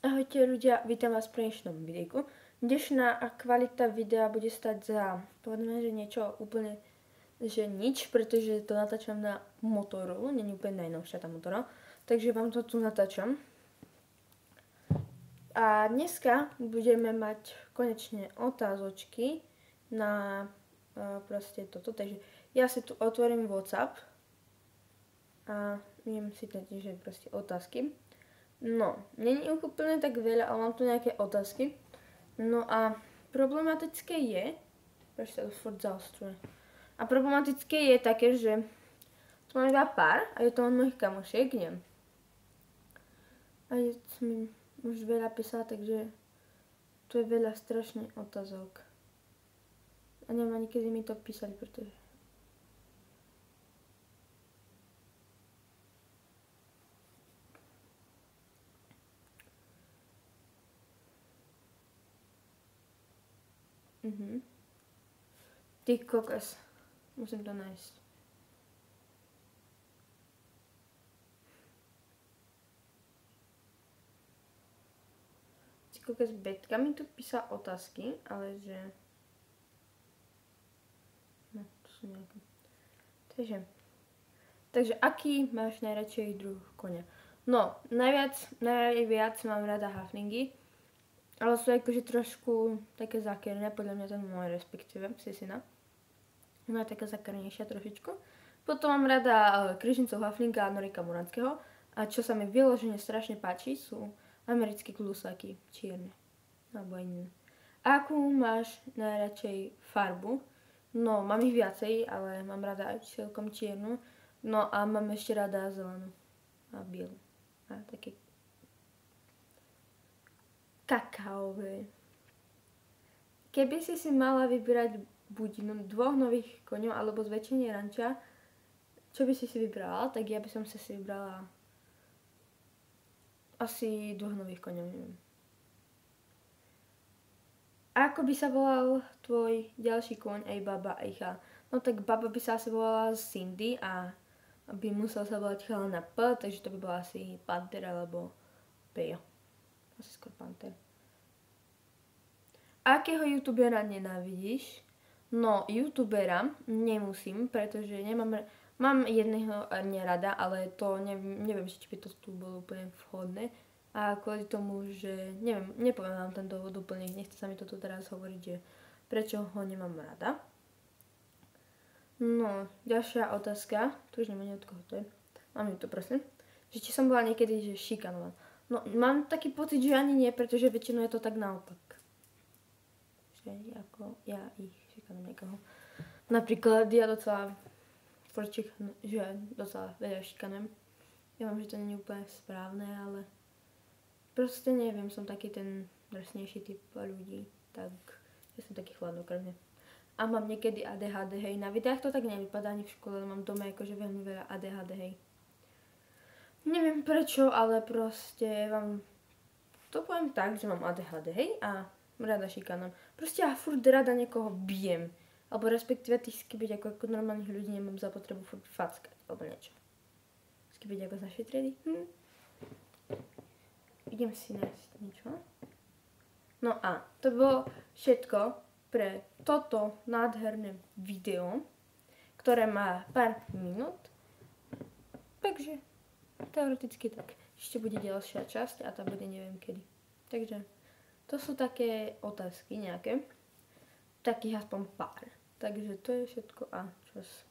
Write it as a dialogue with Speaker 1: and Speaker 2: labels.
Speaker 1: Ahojte ľudia, vítam vás pri dnešnom videjku. Dnešná kvalita videa bude stať za, povedzme, že niečo úplne, že nič, pretože to natáčam na Motorola, není úplne najnovšia tá Motorola, takže vám to tu natáčam. A dneska budeme mať konečne otázočky na proste toto, takže ja si tu otvorím WhatsApp a idem si dať, že proste otázky. No, není ich úplne tak veľa, ale mám tu nejaké otázky. No a problematické je, prečo sa to furt zaostruje. A problematické je také, že tu mám iba pár a je to od mojich kamošiek, neviem. A je mi už veľa písala, takže tu je veľa strašne otázok. A neviem ani kedy mi to písali, pretože... Ty kokos. Musím to nájsť. Ty kokos, Betka mi tu písala otázky, ale že... No, to sú nejaké... Takže aký máš najradšej druh konia? No, najviac mám rada haflingy, ale sú akože trošku také zakerné, podľa mňa ten môj, respektíve Sisina. Ona je taká zakernejšia trošičku. Potom mám rada kryžnicov haflinga a Norika Muranského. A čo sa mi vyložene strašne páči, sú americké klusáky, čierne. Alebo aj iné. Akú máš najradšej farbu? No, mám ich viacej, ale mám rada aj celkom čiernu. No a mám ešte rada zelenú a bielu. A také kakaové. Keby si mala vybrať buď dvoch nových koňov alebo zväčšenie ranča, čo by si vybrala? Tak ja by som si vybrala asi dvoch nových koňov, neviem. A ako by sa volal tvoj ďalší koň, aj baba, aj chal? No tak baba by sa asi volala Cindy a by musel sa volať chalana P, takže to by bola asi Panther alebo Pejo. Asi skôr Panther. Akého youtubera nenávidíš? No, youtubera nemusím, pretože mám jedného nerada, ale to neviem, či by to tu bolo úplne vhodné. A kvôli tomu, že neviem, nepoviem vám ten dôvod úplne, nechce sa mi to tu teraz hovoriť, že prečo ho nemám rada. No, ďalšia otázka, tu už neviem od koho to je, mám ju to prosím, že či som bola niekedy že šikanovaná. No, mám taký pocit, že ani nie, pretože väčšinou je to tak naopak. Že ako ja ich šikanujem niekoho. Napríklad ja docela veľa šikanujem. Ja viem, že to nie je úplne správne, ale proste neviem, som taký ten drsnejší typ ľudí, tak ja som taký chladnokrvný. A mám niekedy ADHD, hej. Na videách to tak nevypadá ani v škole, ale mám doma akože veľmi veľa ADHD, hej. Neviem prečo, ale proste vám to poviem tak, že mám ADHD, hej, a rada šikanujem. Proste ja furt rada niekoho bijem. Alebo respektíve tých skibiť ako normálnych ľudí nemám za potrebu furt fackať, alebo niečo. Skibiť ako z našej triedy. Idem si nájsť niečo. No a to bolo všetko pre toto nádherné video, ktoré má pár minút. Takže teoreticky tak. Ešte bude ďalšia časť a tá bude neviem kedy. Takže to sú také otázky nejaké. Takých aspoň pár. Takže to je všetko a čas.